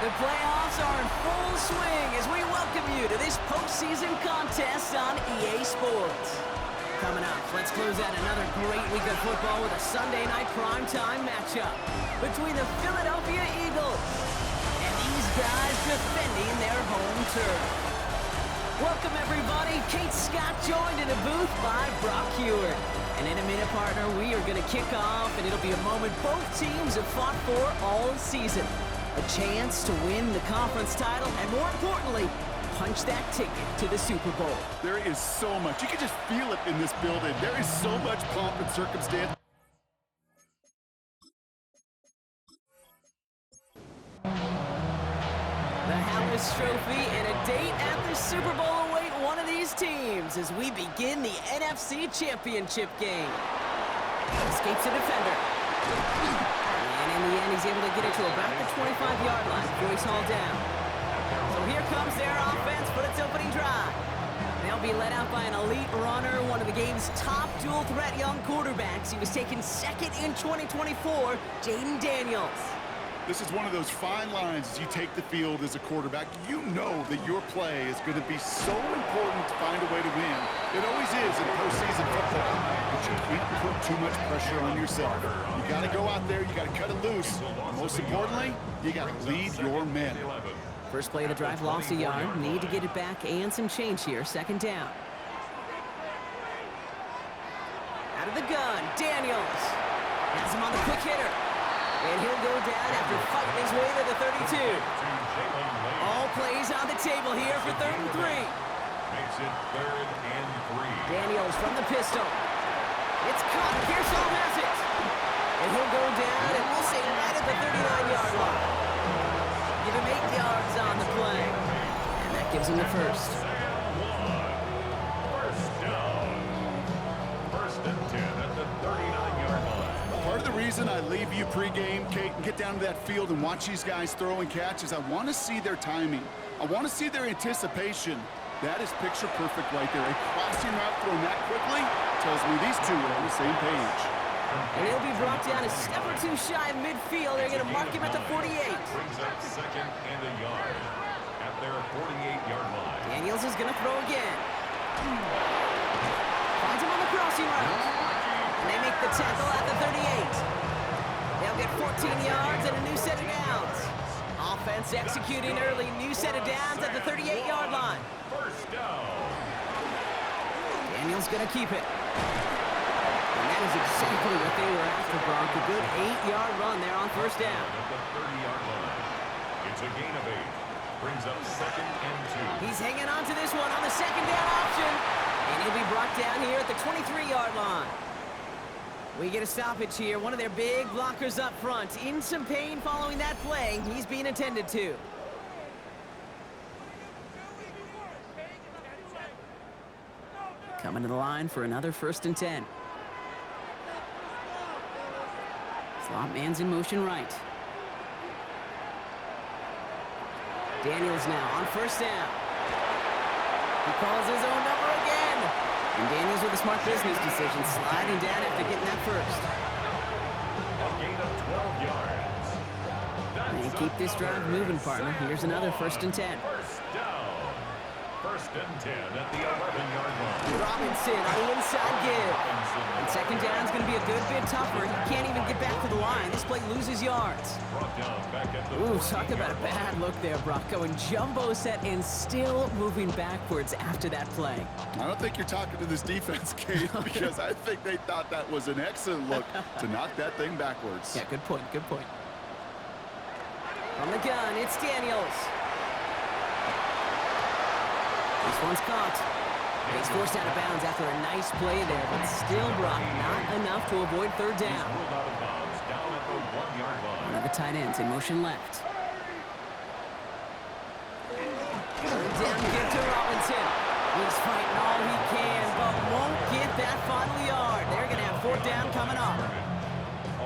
The playoffs are in full swing as we welcome you to this postseason contest on EA Sports. Coming up, let's close out another great week of football with a Sunday night primetime matchup between the Philadelphia Eagles and these guys defending their home turf. Welcome, everybody. Kate Scott joined in the booth by Brock Hewitt. And in a minute, partner, we are going to kick off, and it'll be a moment both teams have fought for all season. A chance to win the conference title, and more importantly, punch that ticket to the Super Bowl. There is so much. You can just feel it in this building. There is so much pomp and circumstance. The Hallis Trophy and a date at the Super Bowl await one of these teams as we begin the NFC Championship game. Escapes a defender. And in the end, he's able to get it to about the 25-yard line before he's hauled down. So here comes their offense for its opening drive. They'll be led out by an elite runner, one of the game's top dual-threat young quarterbacks. He was taken second in 2024, Jaden Daniels. This is one of those fine lines as you take the field as a quarterback. You know that your play is going to be so important to find a way to win. It always is in postseason football, but you can't put too much pressure on yourself. You got to go out there, you got to cut it loose. And most importantly, you got to lead your men. First play of the drive, lost a yard. Need to get it back and some change here. Second down. Out of the gun, Daniels. Has him on the quick hitter. And he'll go down after fighting his way to the 32. All plays on the table here for 3rd and 3. Makes it 3rd and 3. Daniels from the pistol. It's caught. Pearsall has it. And he'll go down, and we'll say right at the 39-yard line. Give him 8 yards on the play. And that gives him the first. First down. 1st and 10 at the 39-yard line. Part of the reason I leave you pregame, Kate, and get down to that field and watch these guys throw and catch is I want to see their timing. I want to see their anticipation. That is picture perfect right there. A crossing route thrown that quickly tells me these two are on the same page. And he'll be brought down a step or two shy of midfield. They're going to mark him at the 48. Brings up 2nd and a yard at their 48-yard line. Daniels is going to throw again. Finds him on the crossing route. And they make the tackle at the 38. They'll get 14 yards and a new set of downs. Offense executing early. New set of downs at the 38-yard line. First down. Daniels going to keep it. And that is exactly what they were after, Brock. A good 8-yard run there on first down. At the 30-yard line. It's a gain of 8. Brings up 2nd and 2. He's hanging on to this one on the second down option. And he'll be brought down here at the 23-yard line. We get a stoppage here. One of their big blockers up front. In some pain following that play. He's being attended to. Coming to the line for another 1st and 10. Slot man's in motion right. Daniels now on first down. He calls his own number again. And Daniels with a smart business decision, sliding down after getting that first. A gain of 12 yards. And keep this drive moving, partner. Here's another 1st and 10. First down. 1st and 10 at the 11-yard line. Robinson on the inside give. And second down's going to be a good bit tougher. He can't even get back to the line. This play loses yards. Brought down back at the Ooh, talk about a bad look there, Brock. Going jumbo set and still moving backwards after that play. I don't think you're talking to this defense, Kate, because I think they thought that was an excellent look to knock that thing backwards. Yeah, good point, good point. From the gun, it's Daniels. This one's caught. He's forced out of bounds after a nice play there, but still, Brock, not enough to avoid 3rd down. ruled out of bounds down at the 1-yard line. One of the tight ends in motion left. 3rd down kick to Robinson. He's fighting all he can, but won't get that final yard. They're going to have 4th down coming up.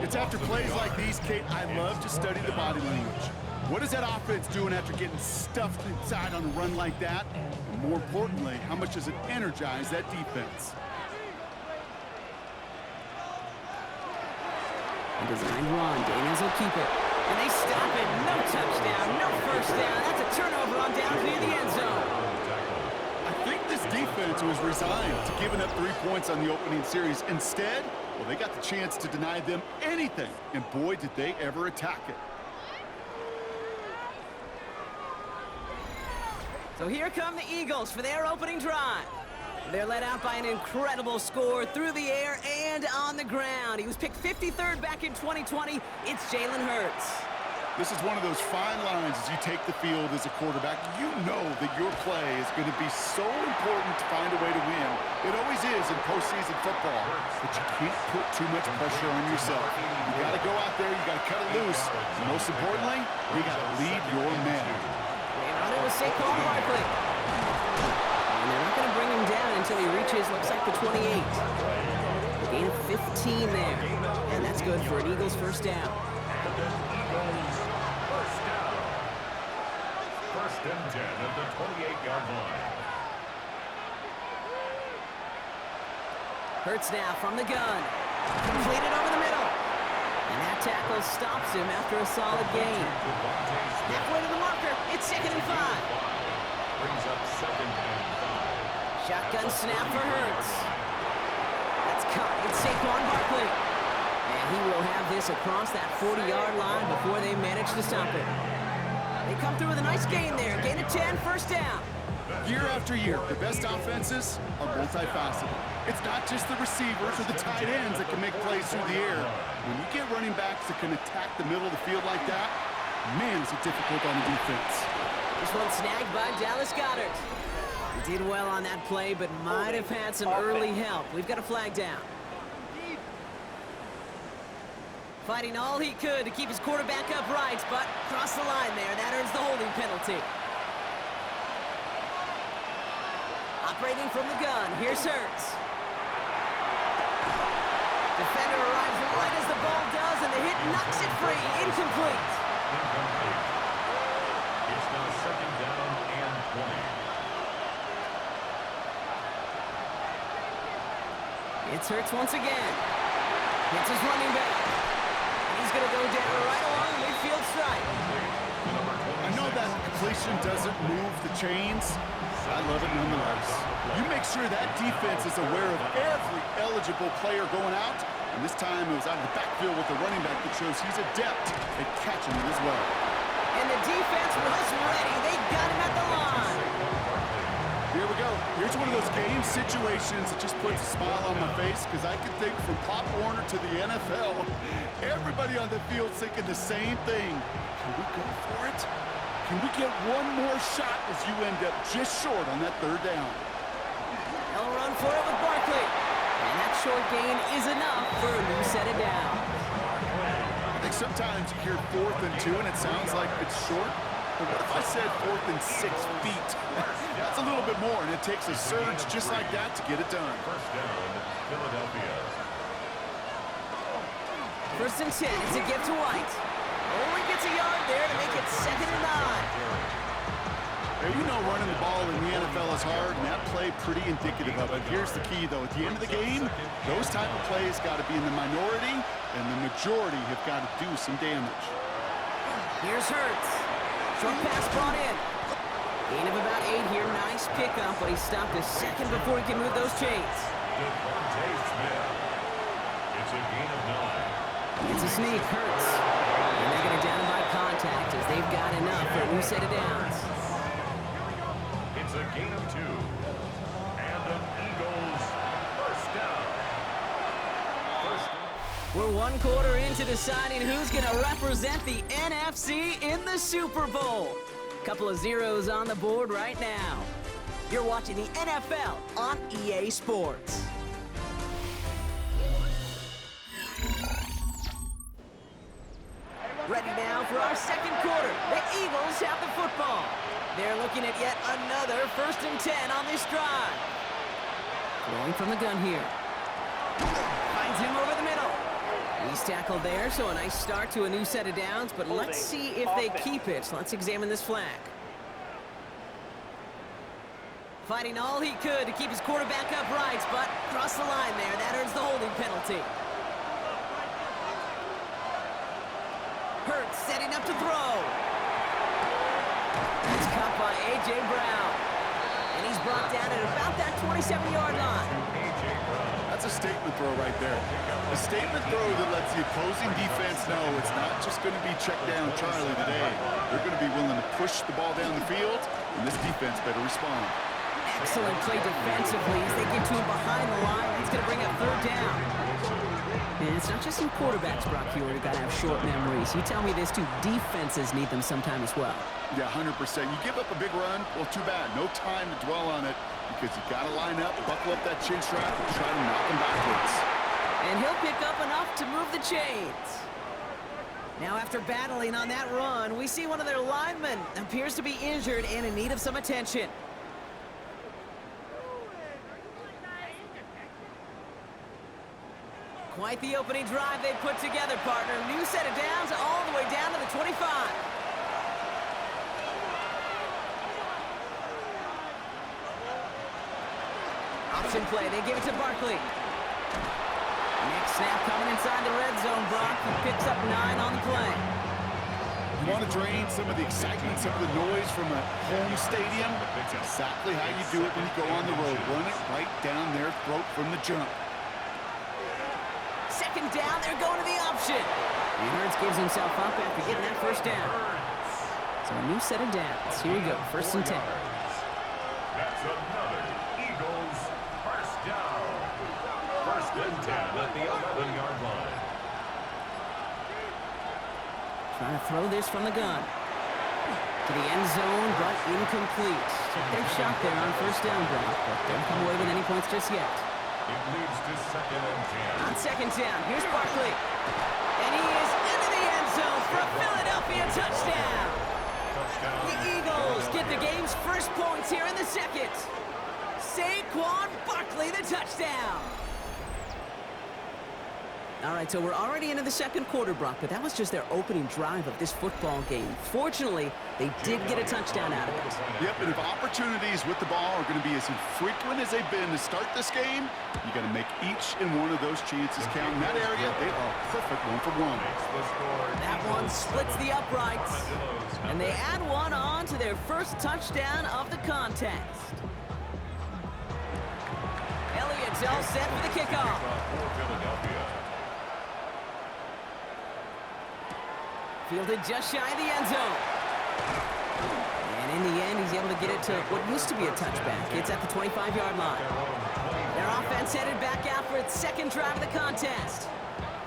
It's after plays like these, Kate, I love to study the body language. What is that offense doing after getting stuffed inside on a run like that? And more importantly, how much does it energize that defense? A design run. Daniels will keep it. And they stop it. No touchdown. No first out near the end zone. I think this defense was resigned to giving up 3 points on the opening series. Instead, well, they got the chance to deny them anything, and boy, did they ever attack it. So here come the Eagles for their opening drive. They're led out by an incredible score through the air and on the ground. He was picked 53rd back in 2020. It's Jalen Hurts. This is one of those fine lines as you take the field as a quarterback. You know that your play is going to be so important to find a way to win. It always is in postseason football, but you can't put too much pressure on yourself. You got to go out there, you got to cut it loose. And most importantly, you got to lead your men. And it was Saquon Barkley. And they're not going to bring him down until he reaches, looks like the 28. A gain of 15 there. And that's good for an Eagles first down. First and 10 at the 28-yard line. Hurts now from the gun. Completed over the middle. And that tackle stops him after a solid gain. Halfway to the marker. It's 2nd and 5. Brings up 2nd and 5. Shotgun snap for Hurts. That's caught. It's Saquon Barkley. And he will have this across that 40-yard line before they manage to stop it. They come through with a nice gain there. Gain of 10, first down. Year after year, the best offenses are multifaceted. It's not just the receivers or the tight ends that can make plays through the air. When you get running backs that can attack the middle of the field like that, man, is it difficult on the defense. This one snagged by Dallas Goedert. He did well on that play, but might have had some early help. We've got a flag down. Fighting all he could to keep his quarterback upright, but crossed the line there. That earns the holding penalty. Operating from the gun, here's Hurts. Defender arrives right as the ball does, and the hit knocks it free. Incomplete. Incomplete. It's now 2nd down and 20. It's Hurts once again. Hits his running back. He's going to go down right along the midfield stripe. I know that completion doesn't move the chains. I love it nonetheless. You make sure that defense is aware of every eligible player going out. And this time it was out of the backfield with the running back that shows he's adept at catching it as well. And the defense was ready. They got him at the line. Here we go. Here's one of those game situations that just puts a smile on my face because I can think from Pop Warner to the NFL, everybody on the field thinking the same thing. Can we go for it? Can we get one more shot as you end up just short on that 3rd down? They'll run for it with Barkley. And that short gain is enough for a new set of downs. I think sometimes you hear 4th and 2 and it sounds like it's short. But what if I said 4th and 6 feet? That's a little bit more, and it takes a surge just like that to get it done. First down, Philadelphia. 1st and 10. It's a give to White. Only gets a yard there to make it 2nd and 9. Now, you know running the ball in the NFL is hard, and that play pretty indicative of it. Here's the key, though. At the end of the game, those type of plays got to be in the minority, and the majority have got to do some damage. Here's Hurts. Short pass brought in. Gain of about 8 here. Nice pickup, but he stopped a second before he can move those chains. It's a gain of 9. It's a sneak. Hurts. And they're going to down him by contact as they've got enough for a new set of downs. It's a gain of 2. And the Eagles first down. We're 1 quarter into deciding who's going to represent the NFC in the Super Bowl. Couple of zeros on the board right now. You're watching the NFL on EA Sports. Ready now for our 2nd quarter. The Eagles have the football. They're looking at yet another 1st and 10 on this drive. Throwing from the gun here. Finds him over the middle. He's tackled there, so a nice start to a new set of downs, but let's see if they keep it. Let's examine this flag. Fighting all he could to keep his quarterback upright, but crossed the line there. That earns the holding penalty. Hurts setting up to throw. It's caught by A.J. A.J. Brown. And he's brought down at about that 27-yard line. That's a statement throw right there. A statement throw that lets the opposing defense know it's not just going to be check down Charlie today. They're going to be willing to push the ball down the field, and this defense better respond. Excellent play defensively as they get to him behind the line. That's going to bring up third down. And it's not just some quarterbacks, Brock Hewitt, who got to have short memories. You tell me this, too. Defenses need them sometime as well. Yeah, 100%. You give up a big run, well, too bad. No time to dwell on it because you got to line up, buckle up that chin strap, and try to knock him backwards. And he'll pick up enough to move the chains. Now, after battling on that run, we see one of their linemen appears to be injured and in need of some attention. Quite the opening drive they put together, partner. New set of downs all the way down to the 25. Option play. They give it to Barkley. Next snap coming inside the red zone, Brock. He picks up 9 on the play. You want to drain some of the excitement, some of the noise from a home stadium? It's exactly how you do it when you go on the road. Run it right down their throat from the jump. Second down, they're going to the option. And Hurts gives himself up after getting that first down. So a new set of downs. Here we go, 1st and 10. That's another Eagles first down. 1st and 10 at the 11-yard line. Trying to throw this from the gun. To the end zone, but incomplete. Took their shot there on 1st down, Brock, but don't come away with any points just yet. It leads to 2nd and 10. On 2nd down, here's Barkley. And he is into the end zone for a Philadelphia touchdown. The Eagles get the game's first points here in the 2nd. Saquon Barkley, the touchdown. All right, so we're already into the 2nd quarter, Brock, but that was just their opening drive of this football game. Fortunately, they did get a touchdown out of it. Yep, and if opportunities with the ball are going to be as infrequent as they've been to start this game, you got to make each and one of those chances count. In that area, they are perfect 1-for-1. That one splits the uprights, and they add one on to their first touchdown of the contest. Elliott's all set for the kickoff. Fielded just shy of the end zone. And in the end, he's able to get it to what used to be a touchback. It's at the 25-yard line. Their offense headed back out for its 2nd drive of the contest.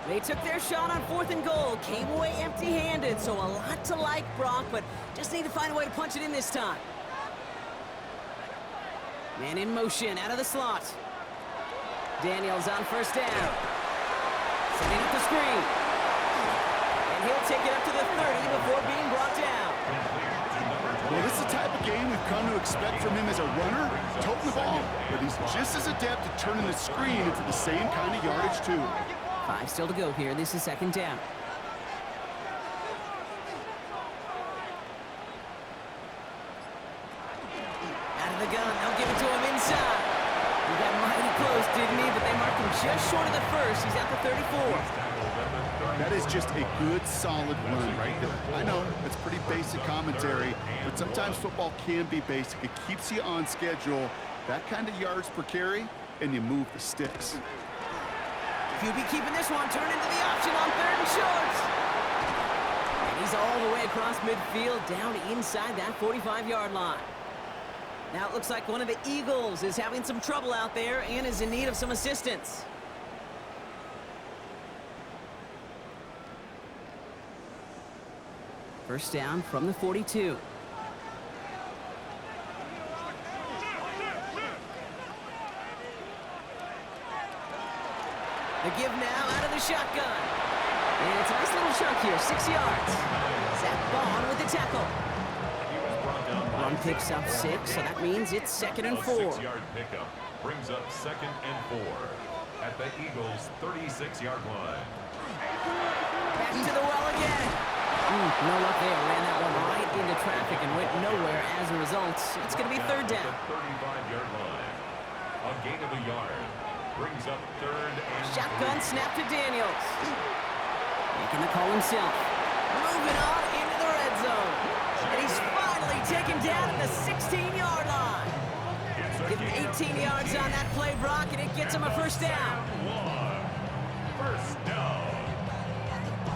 They took their shot on 4th and goal, came away empty-handed, so a lot to like, Brock, but just need to find a way to punch it in this time. Man in motion, out of the slot. Daniels on 1st down. Setting up the screen. And he'll take it up to the 30 before being brought down. Well, this is the type of game we've come to expect from him as a runner, toting the ball, but he's just as adept at turning the screen into the same kind of yardage, too. 5 still to go here. This is 2nd down. Out of the gun. They'll give it to him inside. He got mighty close, didn't he? But they marked him just short of the 1st. He's at the 34. That is just a good, solid run right there. I know, it's pretty basic commentary, but sometimes football can be basic. It keeps you on schedule, that kind of yards per carry, and you move the sticks. QB keeping this one, turned into the option on 3rd and short. And he's all the way across midfield, down inside that 45-yard line. Now it looks like one of the Eagles is having some trouble out there and is in need of some assistance. First down from the 42. The give now out of the shotgun. And it's a nice little chunk here, 6 yards. Zach Bond with the tackle. Run picks up 6, so that means it's 2nd and 4. 6-yard pickup brings up 2nd and 4 at the Eagles' 36-yard line. Back to the well again. No luck there. Ran that one right into traffic and went nowhere as a result. It's going to be 3rd down. 35-yard line. A gain of a yard brings up 3rd and Shotgun snap to Daniels. Making the call himself. Moving on into the red zone. And he's finally taken down at the 16-yard line. Give him 18 yards on that play, Brock, and it gets him a first down. First down.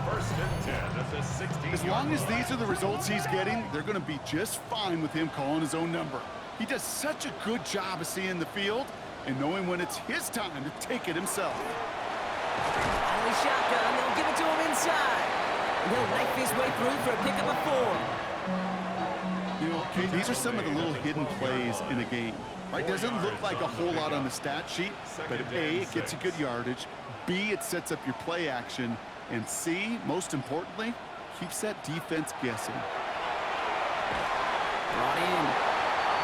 First and 10 at the 16. As long as these are the results he's getting, they're going to be just fine with him calling his own number. He does such a good job of seeing the field and knowing when it's his time to take it himself. Only shotgun, they'll give it to him inside. And he'll knife his way through for a pickup of 4. You know, Kate, these are some of the little hidden plays in a game. Right? Doesn't look like a whole lot on the stat sheet, but A, it gets you good yardage, B, it sets up your play action, and C, most importantly, keeps that defense guessing. Brought in.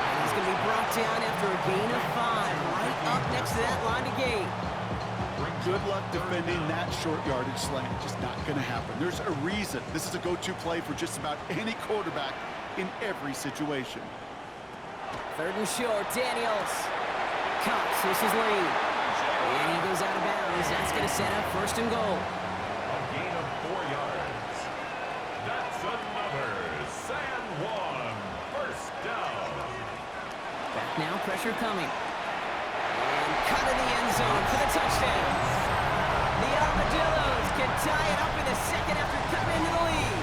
And he's going to be brought down after a gain of 5, right up next to that line of gain. Good luck defending that short yardage slant. Just not going to happen. There's a reason this is a go-to play for just about any quarterback in every situation. 3rd and short, Daniels. Cox, this is Lee. And he goes out of bounds. That's going to set up 1st and goal. A gain of 4 yards. That's another San Juan first down. Back now, pressure coming. And cut in the end zone for the touchdown. The Armadillos can tie it up in the second after coming into the lead.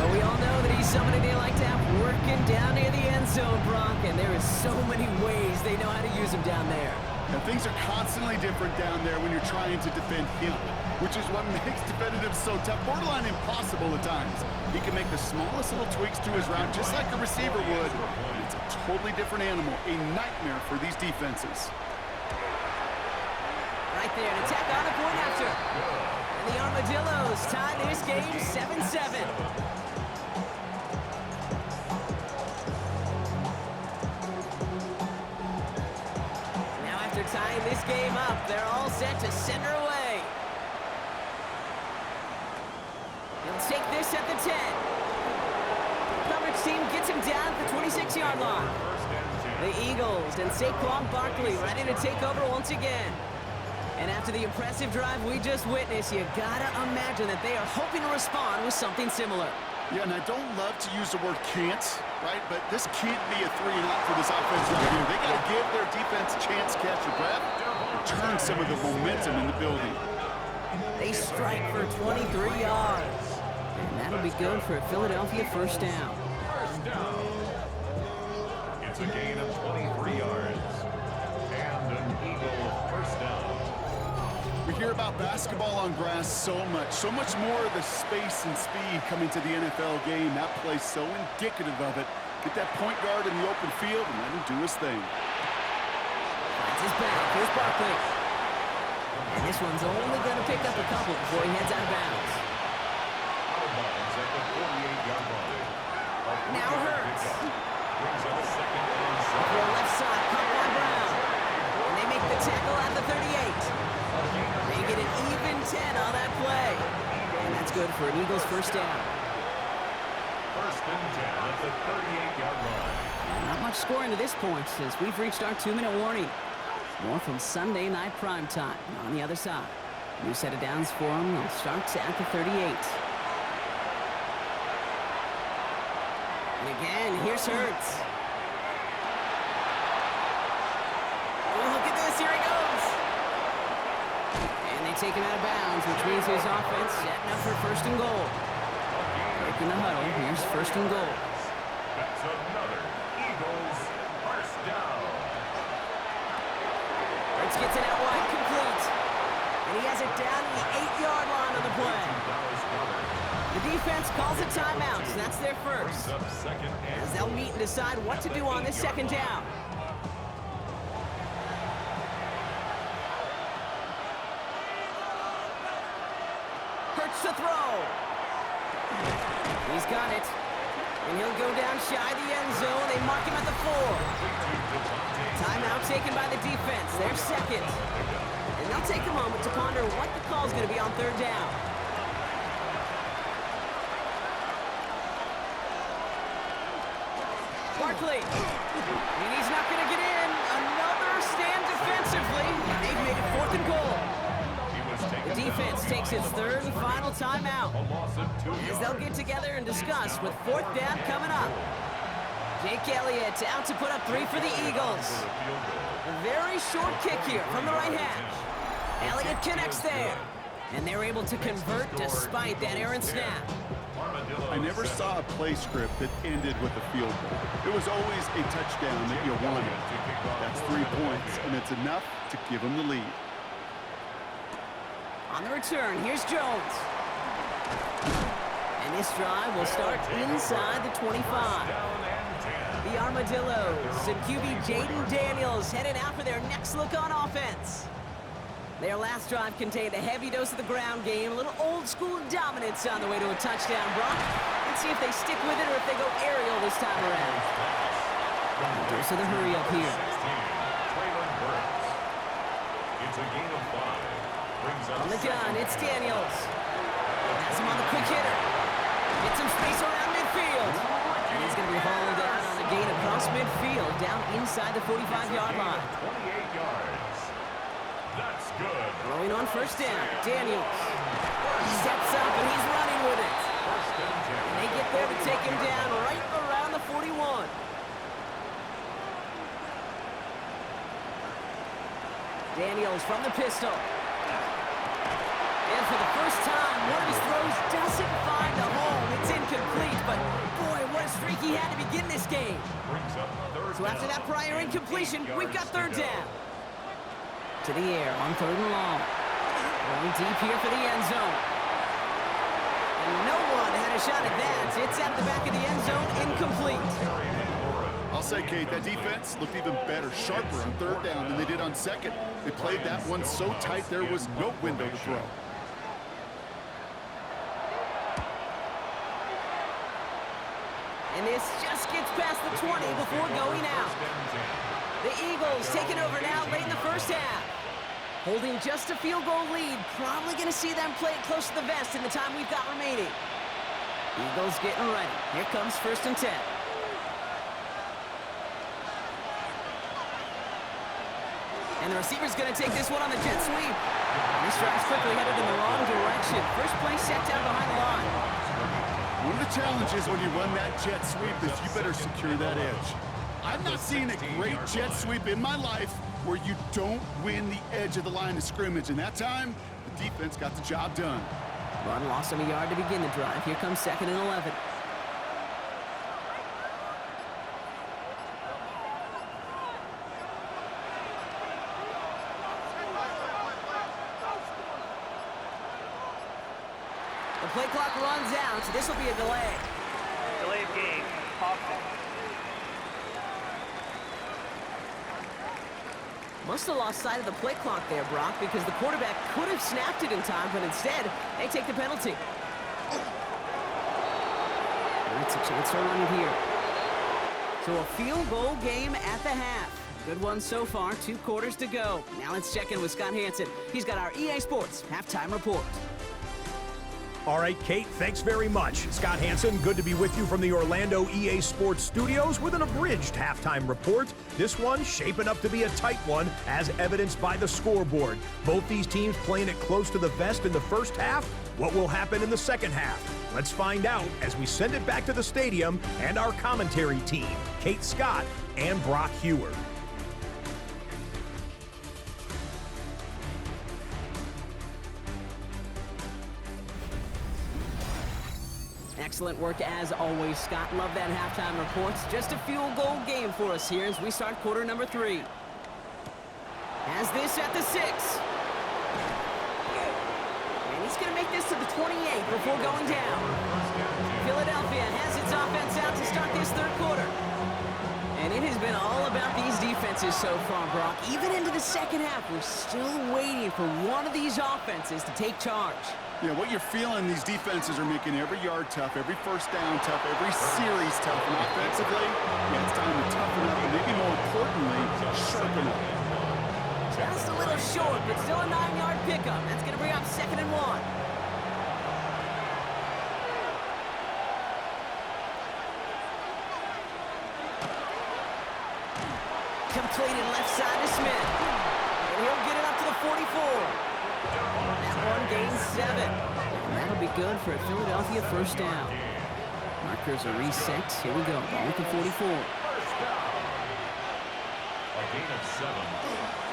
Well, we all know that he's somebody they like to have working down near the end zone, Brock, and there is so many ways they know how to use him down there. Now, things are constantly different down there when you're trying to defend him, which is what makes defending him so tough, borderline impossible at times. He can make the smallest little tweaks to his route, just like a receiver would, and it's a totally different animal, a nightmare for these defenses. Right there, an attack on the point after. And the Armadillos tie this game 7-7. Tying this game up, they're all set to send her away. He'll take this at the 10. Coverage team gets him down at the 26-yard line. The Eagles and Saquon Barkley ready to take over once again. And after the impressive drive we just witnessed, you gotta imagine that they are hoping to respond with something similar. Yeah, and I don't love to use the word can't, right? But this can't be a 3-and-out for this offense right here. They got to give their defense a chance to catch their breath and turn some of the momentum in the building. They strike for 23 yards. And that'll be good for a Philadelphia first down. First down. It's a gain of 23 yards. And an Eagle first down. We hear about basketball on grass so much more of the space and speed coming to the NFL game. That play's so indicative of it. Get that point guard in the open field and let him do his thing. Finds his back. Here's Barkley. And this one's only going to pick up a couple before he heads out of bounds. Out of bounds at the 48-yard line. Now Hurts. Brings up a second and Up to the left side, caught by Brown. And they make the tackle at the 38. They get an even 10 on that play. And that's good for an Eagles first down. First and 10 at the 38-yard line. And not much scoring to this point since we've reached our 2-minute warning. More from Sunday Night Primetime on the other side. New set of downs for them. They'll start at the 38. And again, here's Hurts. Oh, look at this. Here he goes. And they take him out of bounds, which means his offense setting up for 1st and goal. Breaking the huddle. Here's 1st and goal. That's another Eagles first down. Hurts gets it out wide, complete. And he has it down to the 8-yard line on the play. The defense calls a timeout, so that's their first. As they'll meet and decide what to do on this 2nd down. Hurts to throw. He's got it. And he'll go down shy of the end zone. They mark him at the 4. Timeout taken by the defense. They're second. And they'll take a moment to ponder what the call's going to be on 3rd down. Barkley. And he's not going to get in. Another stand defensively. And they've made it 4th and goal. The The defense takes its third and final timeout, A loss of 2 as yards. they'll get together and discuss with fourth down coming up. Jake Elliott out to put up 3 for the Eagles. For the field goal. A very short kick here from the right hash. Elliott connects there, and they're able to convert despite that errant snap. Armadillos I never set saw a play script that ended with a field goal. It was always a touchdown that you wanted. to kick off That's for 3 the points, and it's enough to give them the lead. On the return, here's Jones. And this drive will start inside the 25. down and 10. The Armadillos and QB Jaden Daniels headed out for their next look on offense. Their last drive contained a heavy dose of the ground game, a little old-school dominance on the way to a touchdown, Brock. Let's see if they stick with it or if they go aerial this time around. Dose of the hurry-up here. 16, Traylon Burks. It's a gain of 5. Brings up On the gun, second it's down. Daniels. Has him on the quick hitter. Gets some space around midfield. And he's going to be hauled down on a gain across midfield, down inside the 45-yard line. 28 yards. That's good. Throwing on first down, Daniels. Steps up and he's running with it. First and 10. And they get there to take him down right around the 41. Daniels from the pistol. And for the first time, one of his throws doesn't find a home. It's incomplete, but boy, what a streak he had to begin this game. Brings up third So after down that prior and incompletion, 8 we've got yards to third go. down. To the air on third and long. Going deep here for the end zone. And no one had a shot at that. It's at the back of the end zone, incomplete. I'll say, Kate, that defense looked even better, sharper on third down than they did on second. They played that one so tight there was no window to throw. And this just gets past the 20 before going out. The Eagles taking over now late in the first half. Holding just a field goal lead. Probably going to see them play it close to the vest in the time we've got remaining. Eagles getting ready. Here comes first and 10. And the receiver's going to take this one on the jet sweep. And this drive's quickly headed in the wrong direction. First play set down behind the line. One of the challenges when you run that jet sweep is you better secure that edge. I've not seen a great jet sweep in my life where you don't win the edge of the line of scrimmage. And that time, the defense got the job done. Run lost him a yard to begin the drive. Here comes second and 11. The play clock runs out, so this will be a delay. Delayed game. Offense. Must have lost sight of the play clock there, Brock, because the quarterback could have snapped it in time, but instead, they take the penalty. And it's a chance to run it here. So a field goal game at the half. Good one so far, 2 quarters to go. Now let's check in with Scott Hansen. He's got our EA Sports halftime report. All right, Kate, thanks very much. Scott Hansen, good to be with you from the Orlando EA Sports Studios with an abridged halftime report. This one shaping up to be a tight one, as evidenced by the scoreboard. Both these teams playing it close to the vest in the first half. What will happen in the second half? Let's find out as we send it back to the stadium and our commentary team, Kate Scott and Brock Hewer. Excellent work as always, Scott. Love that halftime report. Just a field goal game for us here as we start quarter number 3. Has this at the 6. And he's going to make this to the 28 before going down. Philadelphia has its offense out to start this third quarter. And it has been all about these defenses so far, Brock. Even into the second half, we're still waiting for one of these offenses to take charge. Yeah, what you're feeling, these defenses are making every yard tough, every first down tough, every series tough. And offensively, yeah, it's time to toughen up and maybe more importantly, sharpen up. Just a little short, but still a 9-yard pickup. That's going to bring up second and 1. Completed left side to Smith. And he'll get it up to the 44. That one gains 7. And that'll be good for a Philadelphia first down. Markers are reset. Here we go. Ball with the 44. A gain of 7.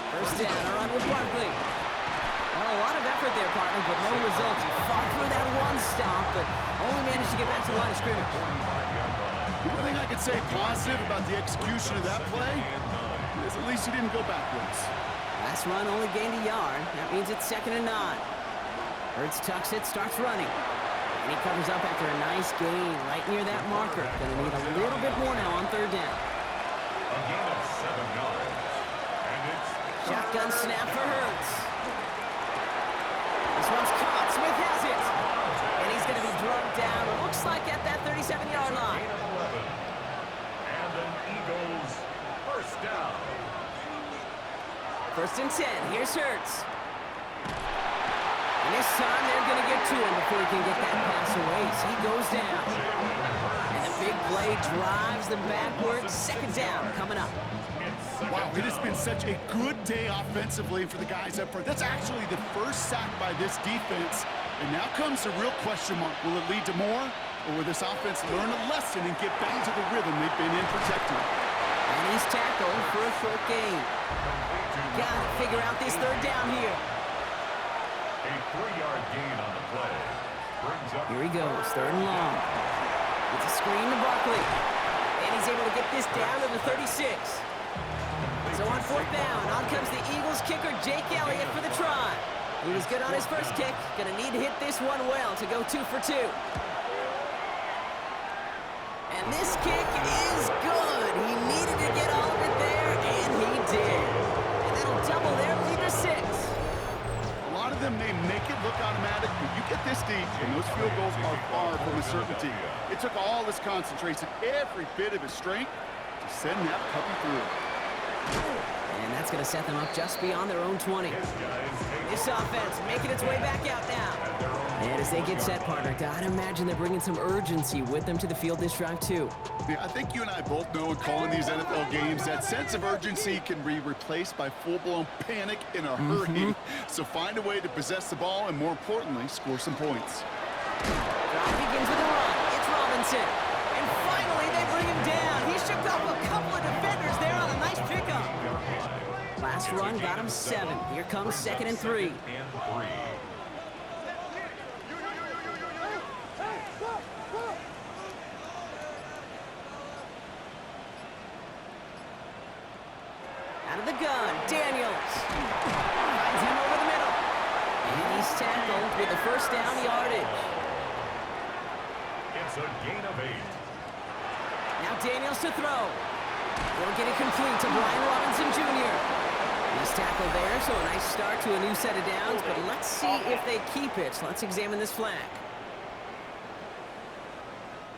First down, a run with Barkley. Well, a lot of effort there, partner, but no results. He fought through that one stop, but only managed to get back to the line of scrimmage. The one thing I could say positive about the execution of that play is at least he didn't go backwards. Last run only gained a yard. That means it's 2nd and 9. Hurts tucks it, starts running. And he covers up after a nice gain right near that marker. Gonna need a little bit more now on 3rd down. A gain of 7 yards. And it's Shotgun snap for Hurts. This one's caught. Smith has it. And he's going to be drugged down. Looks like at that 37-yard line. gain of 11. And an Eagles first down. 1st and 10. Here's Hurts. And this time they're going to get to him before he can get that pass away. So he goes down. And the big play drives them backwards. 2nd down coming up. Wow, it has been such a good day offensively for the guys up front. That's actually the first sack by this defense. And now comes the real question mark. Will it lead to more? Or will this offense learn a lesson and get back to the rhythm they've been in protecting? And he's tackled for a 4th gain. Got to figure out this 3rd down here. A 3-yard gain on the play. Brings up Here he goes, 3rd and long. It's a screen to Barkley. And he's able to get this down to the 36. So on 4th down, on comes the Eagles kicker, Jake Elliott, for the try. He was good on his first kick. Gonna need to hit this one well to go 2 for 2. And this kick is good. He needed to get all of it there, and he did. And that'll double their lead to 6. A lot of them may make it look automatic, but you get this deep, and those field goals are far from a certainty. It took all his concentration, every bit of his strength, to send that puppy through. And that's going to set them up just beyond their own 20. This offense making its way back out now. And as they get set, partner, gotta imagine they're bringing some urgency with them to the field this drive, too. Yeah, I think you and I both know in calling these NFL games that sense of urgency can be replaced by full-blown panic in a hurry. So find a way to possess the ball and, more importantly, score some points. Drive begins with a run. It's Robinson. And finally, they bring him down. He shook off a couple of defenders there on a nice pickup. Last run got him 7. Here comes 2nd and 3. Out of the gun, Daniels. Finds him over the middle. And he's tackled with the first down yardage. It's a gain of 8. Now Daniels to throw. He'll get it complete to Brian Robinson Jr. He's tackled there, so a nice start to a new set of downs, but let's see if they keep it. Let's examine this flag.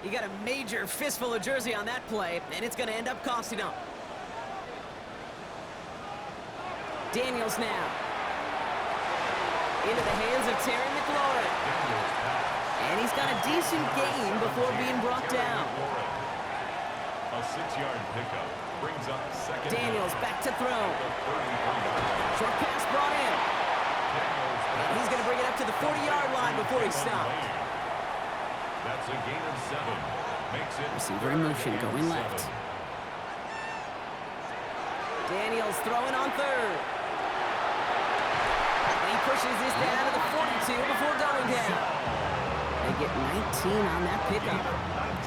You got a major fistful of jersey on that play, and it's going to end up costing him. Daniels now. Into the hands of Terry McLaurin. And he's got a decent gain before being brought down. A 6-yard pickup brings up 2nd. Daniels back to throw. Short pass brought in. And he's going to bring it up to the 40-yard line before he stopped. That's a gain of 7. Makes it Receiver in motion going left. Daniels throwing on 3rd. And he pushes this down to the 42 before going down. They get 19 on that pickup.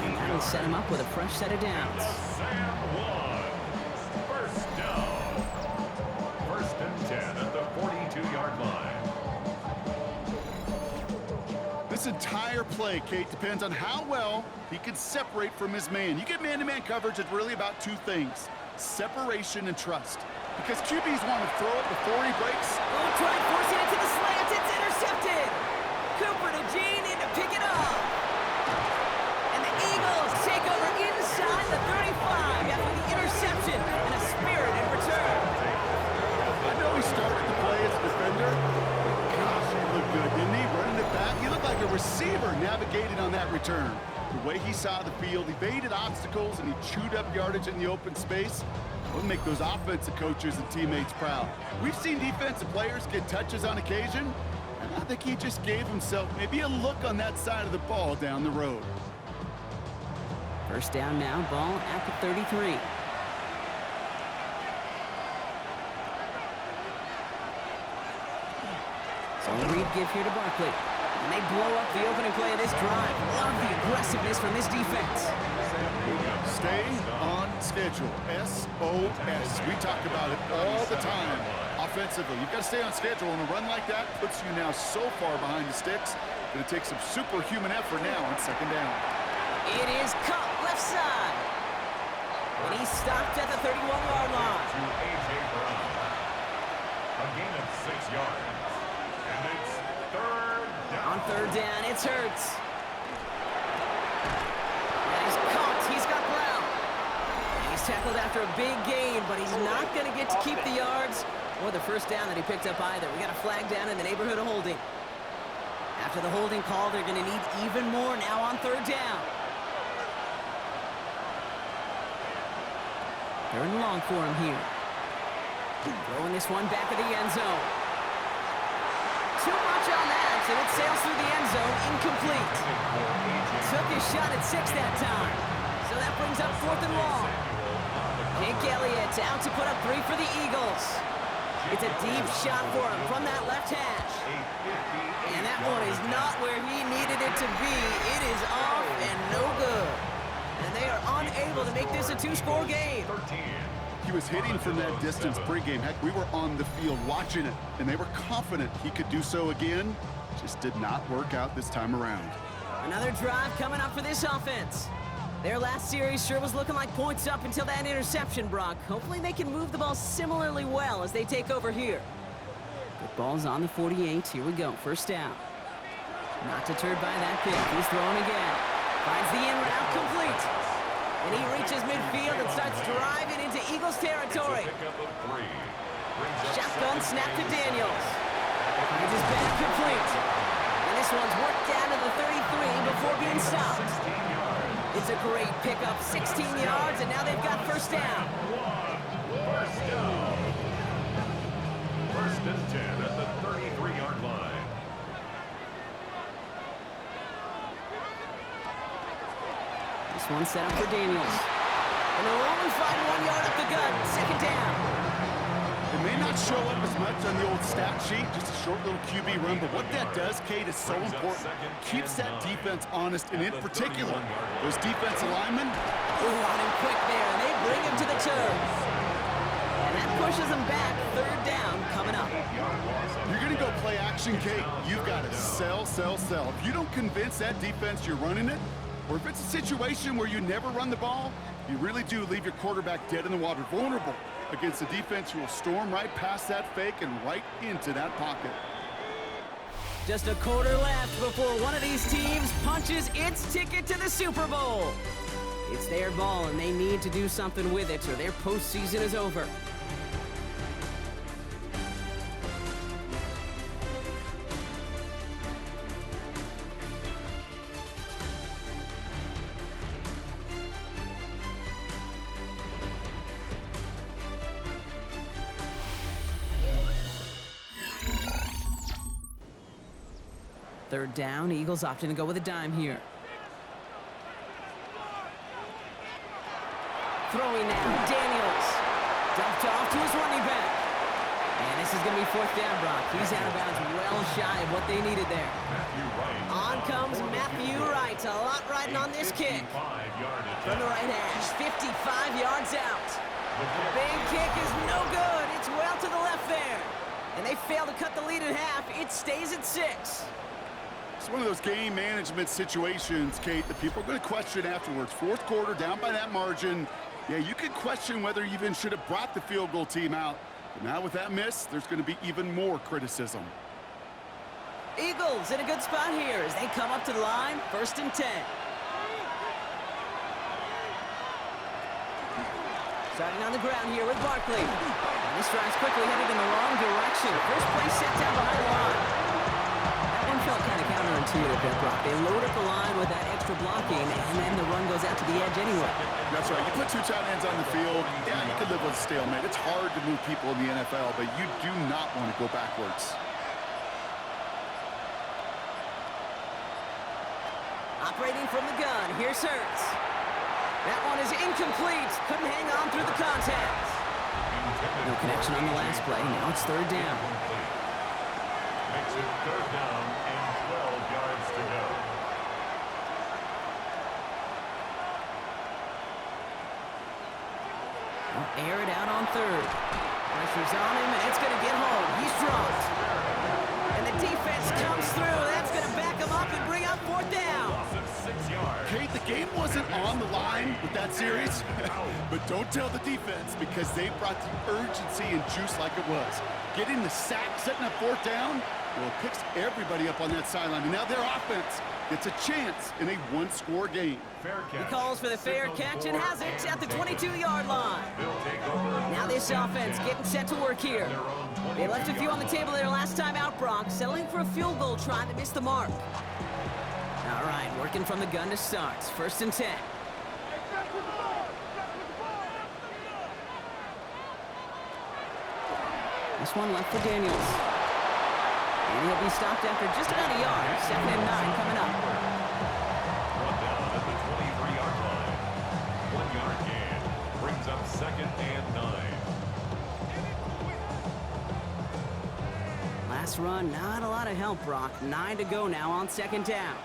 And that'll set him up with a fresh set of downs. First down. 1st and 10 at the 42-yard line. This entire play, Kate, depends on how well he can separate from his man. You get man-to-man coverage, it's really about 2 things: separation and trust. Because QBs want to throw it before he breaks. Oh, try forcing it to the slant. It's intercepted. Cooper to Gene in to pick it up. And the Eagles take over inside the 35 after the interception and a spirited return. I know he started the play as a defender. Gosh, he looked good, didn't he? Running it back. He looked like a receiver navigating on that return. The way he saw the field, evaded obstacles, and he chewed up yardage in the open space. Will make those offensive coaches and teammates proud. We've seen defensive players get touches on occasion, and I think he just gave himself maybe a look on that side of the ball down the road. First down now, ball at the 33. So a read give here to Barkley. And they blow up the opening play of this drive. Love the aggressiveness from this defense. Stay on schedule. S-O-S. We talk about it all the time. Offensively, you've got to stay on schedule, and a run like that puts you now so far behind the sticks that it takes some superhuman effort now on second down. It is cut left side. And he's stopped at the 31-yard line. To A.J. Brown. A gain of 6 yards. And it's third down. On third down, it's Hurts. And he's caught. He's got Brown. And he's tackled after a big gain, but he's not going to get to keep the yards or the first down that he picked up either. We got a flag down in the neighborhood of holding. After the holding call, they're going to need even more now on third down. Third and long for him here. Throwing this one back of the end zone. Too much on that, and it sails through the end zone, incomplete. Took his shot at 6 that time. So that brings up fourth and long. Jake Elliott out to put up 3 for the Eagles. It's a deep shot for him from that left hash. And that one is not where he needed it to be. It is off and no good. And they are unable to make this a 2-score game. He was hitting from that distance pregame. Heck, we were on the field watching it, and they were confident he could do so again. Just did not work out this time around. Another drive coming up for this offense. Their last series sure was looking like points up until that interception, Brock. Hopefully they can move the ball similarly well as they take over here. The ball's on the 48. Here we go. First down. Not deterred by that pick. He's throwing again. Finds the in route complete. And he reaches midfield and starts driving into Eagles territory. Shotgun snap to Daniels. Finds his back complete. And this one's worked down to the 33 before being stopped. It's a great pickup, 16 yards, and now they've got first down. First down. First and 10 at the 33-yard line. This one set up for Daniels. And they'll only find 1 yard up the gut, second down. It may not show up as much on the old stat sheet, just a short little QB run, but what that does, Kate, is so important. Keeps that defense honest, and in particular, those defensive linemen. Ooh, on him quick there, and they bring him to the turf. And that pushes him back, third down coming up. You're going to go play action, Kate. You've got to sell, sell, sell. If you don't convince that defense you're running it, or if it's a situation where you never run the ball, you really do leave your quarterback dead in the water, vulnerable against a defense who will storm right past that fake and right into that pocket. Just a quarter left before one of these teams punches its ticket to the Super Bowl. It's their ball, and they need to do something with it, or their postseason is over. Third down, Eagles opting to go with a dime here. Throwing now, Daniels. Dumped off to his running back. And this is going to be fourth down, Brock. He's out of bounds, well shy of what they needed there. On comes Matthew Wright. A lot riding on this kick. From the right hash, 55 yards out. The big kick is no good. It's well to the left there. And they fail to cut the lead in half. It stays at 6. It's one of those game management situations, Kate, that people are going to question afterwards. Fourth quarter, down by that margin. Yeah, you could question whether you even should have brought the field goal team out. But now with that miss, there's going to be even more criticism. Eagles in a good spot here as they come up to the line, first and 10. Starting on the ground here with Barkley. And this drive's quickly headed in the wrong direction. First play set down behind the line. That one felt kind of counterintuitive. intuitive there, Brock. They load up the line with that extra blocking, and then the run goes out to the edge anyway. That's right. You put two tight ends on the field, yeah, you can live with a stalemate. It's hard to move people in the NFL, but you do not want to go backwards. Operating from the gun, here's Hurts. That one is incomplete. Couldn't hang on through the contact. No connection on the last play. Now it's third down. Makes it third down and 12 yards to go. Well, air it out on third. Pressure's on him, and it's going to get home. He's dropped. And the defense comes through. That's going to back him up and bring up fourth down. Loss of 6 yards. Kate, the game wasn't on the line with that series, but don't tell the defense because they brought the urgency and juice like it was. Getting the sack, setting up fourth down, well, it picks everybody up on that sideline. And now their offense gets a chance in a one-score game. Fair catch. He calls for the fair catch and has it at the 22-yard line. Now this offense getting set to work here. They left a few on the table their last time out, Brock, settling for a field goal try that missed the mark. All right, working from the gun to start. First and 10. This one left for Daniels. And he'll be stopped after just about a yard. 2nd and 9 coming up. Brought down at the 23-yard line. 1-yard gain. Brings up 2nd and 9. Last run, not a lot of help, Brock. 9 to go now on 2nd down.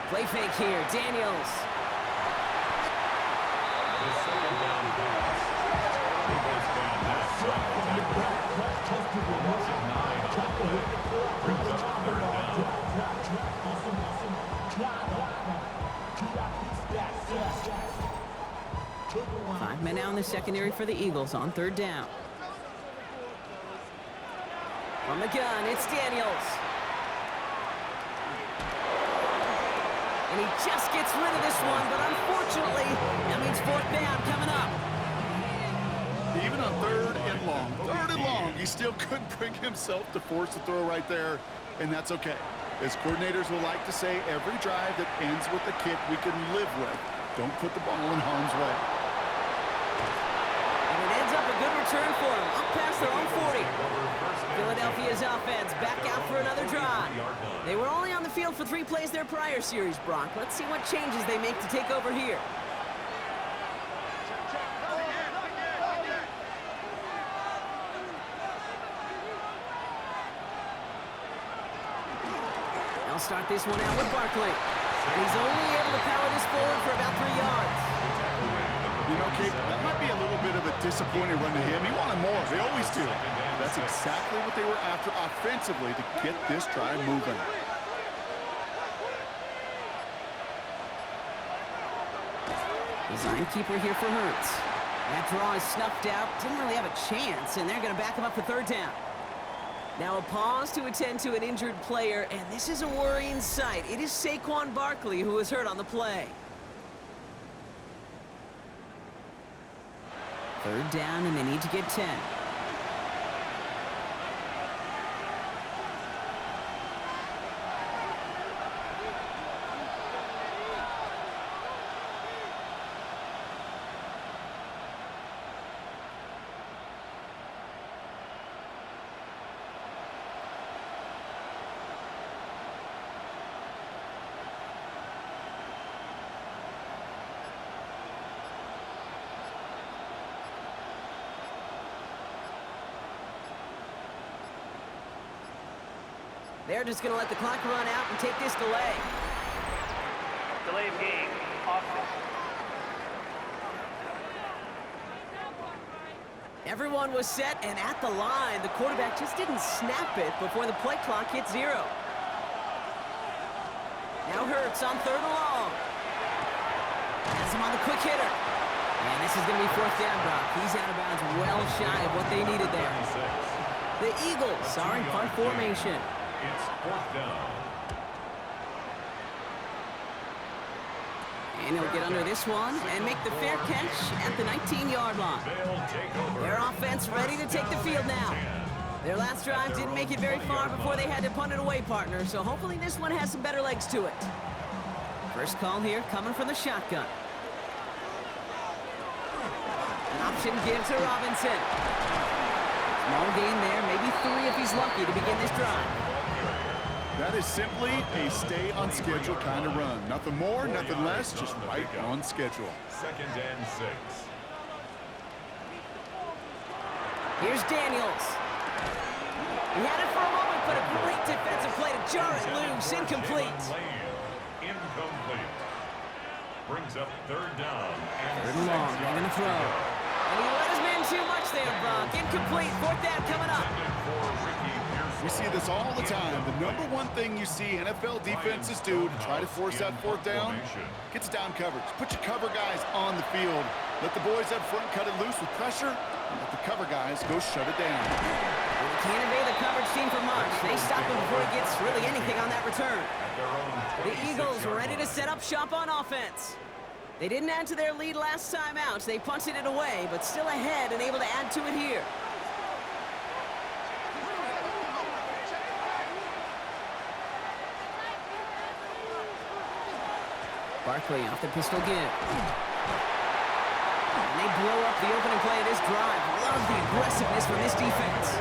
Play fake here, Daniels. The 2nd down pass. He goes down that side. Loss of 9 on the play. Brings up 3rd down. 5 men now in the secondary for the Eagles on 3rd down. From the gun, it's Daniels. And he just gets rid of this one, but unfortunately, that means 4th down coming up. Even on third and long, he still couldn't bring himself to force the throw right there, and that's okay. As coordinators will like to say, every drive that ends with a kick we can live with. Don't put the ball in harm's way. And it ends up a good return for him, up past their own 40. Philadelphia's offense back out for another drive. They were only on the field for 3 plays their prior series, Brock. Let's see what changes they make to take over here. They'll start this one out with Barkley. And he's only able to power this forward for about 3 yards. You know, Kate, that might be a little bit of a disappointing run to him. He wanted more. They always do. That's exactly what they were after offensively to get this drive moving. Design keeper here for Hurts. That draw is snuffed out. Didn't really have a chance, and they're going to back him up for 3rd down. Now a pause to attend to an injured player, and this is a worrying sight. It is Saquon Barkley who was hurt on the play. 3rd down, and they need to get 10. They're just going to let the clock run out and take this delay. Delay of game. Offense. Everyone was set and at the line. The quarterback just didn't snap it before the play clock hit 0. Now Hurts on 3rd and long. Has him on the quick hitter. And this is going to be 4th down, Brock. He's out of bounds well shy of what they needed there. The Eagles are in punt formation. It's 4th down. And he'll get under this one and make the fair catch at the 19-yard line. They'll take over. Their offense ready to take the field now. Their last drive didn't make it very far before they had to punt it away, partner, so hopefully this one has some better legs to it. First call here coming from the shotgun. An option give to Robinson. Small gain there, maybe 3 if he's lucky to begin this drive. That is simply a stay on schedule kind of run. Nothing more, nothing less, just right on schedule. 2nd and 6. Here's Daniels. He had it for a moment, but a great defensive play to jar it loose. Incomplete. Incomplete. Brings up 3rd down. Third and long, they're going to throw. And he let his man too much there, Brock. Incomplete, 4th down coming up. We see this all the time. The number one thing you see NFL defenses do to try to force that 4th down, gets down coverage. Put your cover guys on the field. Let the boys up front cut it loose with pressure, and let the cover guys go shut it down. Well, they can't evade the coverage team for much. They stop him before he gets really anything on that return. The Eagles were ready to set up shop on offense. They didn't add to their lead last time out. They punted it away, but still ahead and able to add to it here. Barkley off the pistol give. And they blow up the opening play of this drive. Love the aggressiveness from this defense.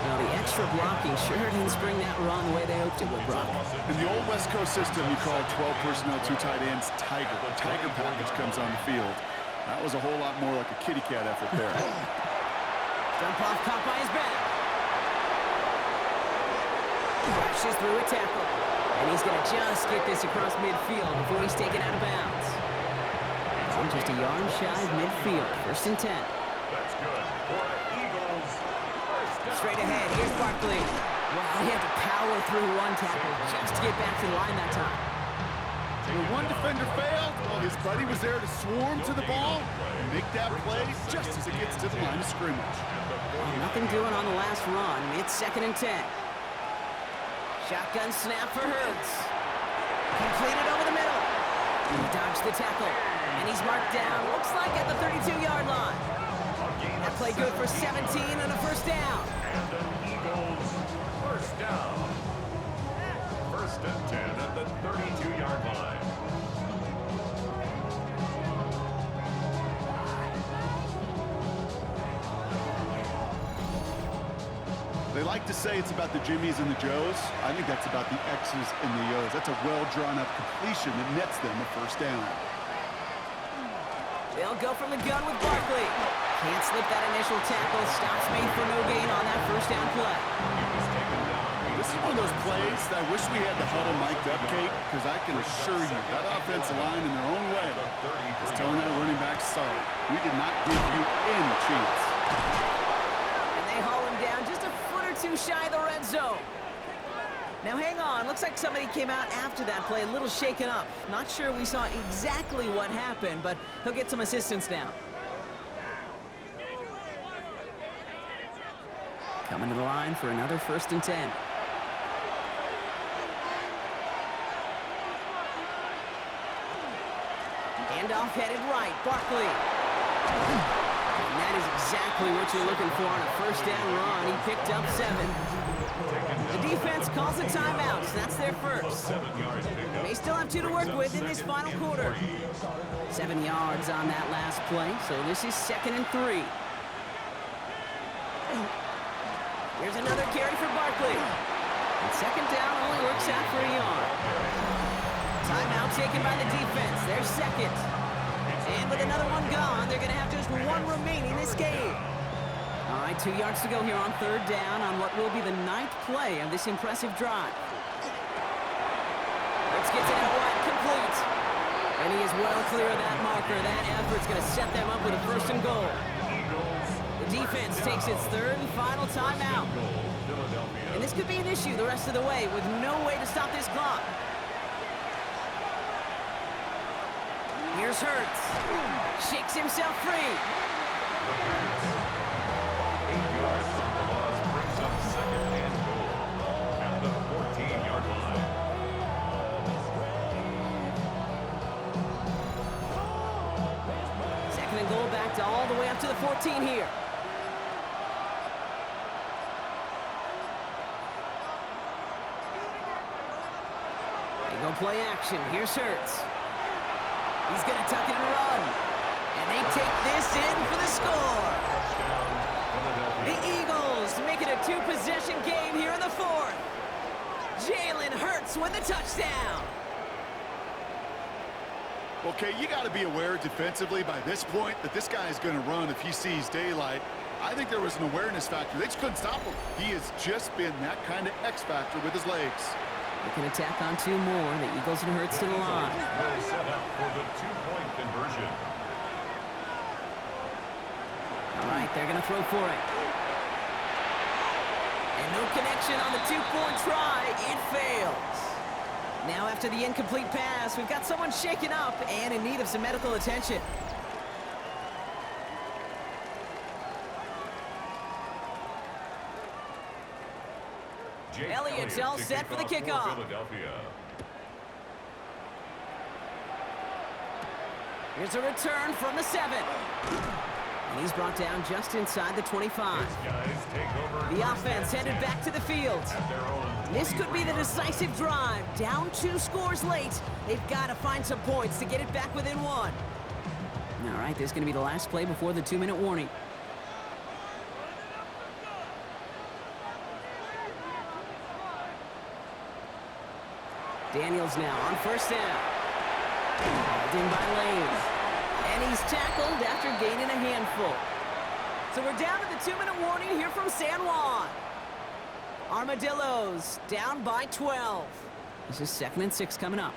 Now the extra blocking sure didn't spring that run the way they hoped it would, Brock. In the old West Coast system, you call 12 personnel, 2 tight ends, Tiger. The Tiger package comes on the field. That was a whole lot more like a kitty cat effort there. Dump off caught by his back. Crashes through a tackle. And he's going to just get this across midfield before he's taken out of bounds. So just a yard shy of midfield. 1st and 10. That's good for Eagles. Straight ahead, here's Barkley. Wow, he had to power through one tackle just to get back to the line that time. When one defender failed, well, his buddy was there to swarm to the ball and make that play just as it gets to the line of scrimmage. Well, nothing doing on the last run. It's 2nd and 10. Shotgun snap for Hurts. Completed over the middle. He dodged the tackle. And he's marked down, looks like at the 32-yard line. That play good for 17 and a 1st down. And the Eagles 1st down. 1st and 10 at the 32-yard line. They like to say it's about the Jimmies and the Joes. I think that's about the X's and the O's. That's a well-drawn-up completion that nets them a 1st down. They'll go from the gun with Barkley. Can't slip that initial tackle. Stops made for no gain on that 1st down play. This is one of those plays that I wish we had the huddle mic'd up, Kate, because I can assure you that offensive line in their own way is telling that running back, sorry, we did not give you any chance. And they haul him down just a foot or 2 shy of the red zone. Now hang on, looks like somebody came out after that play a little shaken up. Not sure we saw exactly what happened, but he'll get some assistance now. Coming to the line for another 1st and 10. Handoff headed right, Barkley. And that is exactly what you're looking for on a 1st down run. He picked up 7. The defense calls a timeout, so that's their first. They still have 2 to work with in this final quarter. 7 yards on that last play, so this is 2nd and 3. Here's another carry for Barkley. And 2nd down only works out for a yard. Timeout taken by the defense. They're 2nd. And with another one gone, they're going to have just 1 remaining this game. All right, 2 yards to go here on 3rd down on what will be the 9th play of this impressive drive. Let's get to that wide, complete. And he is well clear of that marker. That effort's going to set them up with a 1st and goal. The defense takes its 3rd and final timeout. And this could be an issue the rest of the way with no way to stop this clock. Here's Hurts. Shakes himself free. 8 yards from the loss brings up 2nd and goal at the 14-yard line. Second and goal backed all the way up to the 14 here. Go play action. Here's Hurts. He's going to tuck it and run. And they take this in for the score. The Eagles make it a two-possession game here in the fourth. Jalen Hurts with the touchdown. Okay, you got to be aware defensively by this point that this guy is going to run if he sees daylight. I think there was an awareness factor. They just couldn't stop him. He has just been that kind of X factor with his legs. They can attack on two more. The Eagles and Hurts to the line. Well set up for the two-point conversion. All right, they're going to throw for it. And no connection on the two-point try. It fails. Now after the incomplete pass, we've got someone shaken up and in need of some medical attention. Elliott's all set for the kickoff. Philadelphia. Here's a return from the 7. And he's brought down just inside the 25. The offense headed back to the field. This could be the decisive drive. Down 2 scores late. They've got to find some points to get it back within 1. All right, this is going to be the last play before the 2-minute warning. Daniels now on first down. Hauled in by Lane. And he's tackled after gaining a handful. So we're down to the 2-minute warning here from San Juan. Armadillos down by 12. This is 2nd and 6 coming up.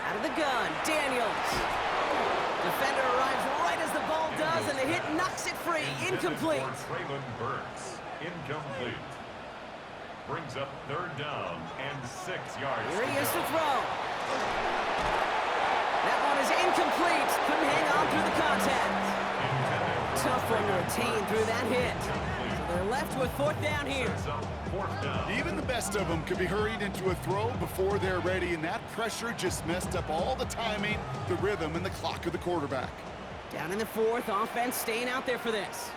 Out of the gun, Daniels. Defender arrives right as the ball does, and the hit knocks it free. Incomplete. Traylon Burks. Incomplete. Brings up 3rd down and 6 yards. Here he is to throw. That one is incomplete. Couldn't hang on through the contact. Tough one to retain through that hit. So they're left with 4th down here. Even the best of them could be hurried into a throw before they're ready, and that pressure just messed up all the timing, the rhythm, and the clock of the quarterback. Down in the 4th, offense staying out there for this.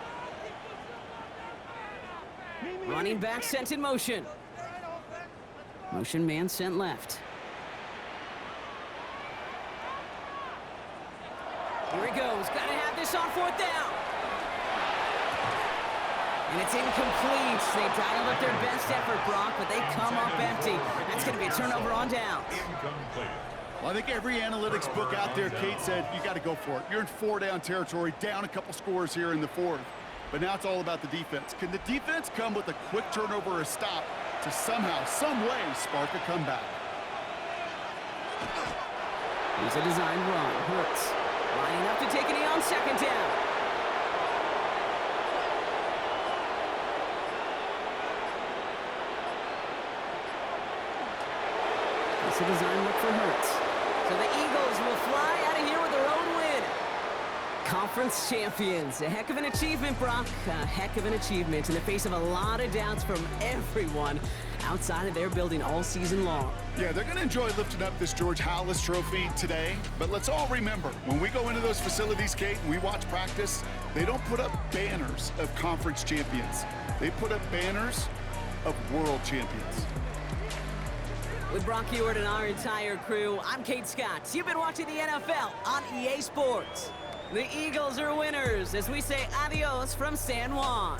Running back sent in motion. Motion man sent left. Here he goes. Got to have this on 4th down. And it's incomplete. They dialed up their best effort, Brock, but they come up empty. That's going to be a turnover on downs. Incomplete. Well, I think every analytics book out there, Kate, said you got to go for it. You're in 4-down territory, down a couple scores here in the 4th. But now it's all about the defense. Can the defense come with a quick turnover or a stop to somehow, some way, spark a comeback? Here's a design run. Hurts lining up to take a knee on 2nd down. It's a design look for Hurts. So the Eagles will fly out of here with their own win. Conference champions. A heck of an achievement, Brock. A heck of an achievement in the face of a lot of doubts from everyone outside of their building all season long. Yeah, they're going to enjoy lifting up this George Halas trophy today. But let's all remember, when we go into those facilities, Kate, and we watch practice, they don't put up banners of conference champions. They put up banners of world champions. With Brock Heward and our entire crew, I'm Kate Scott. You've been watching the NFL on EA Sports. The Eagles are winners as we say adios from San Juan.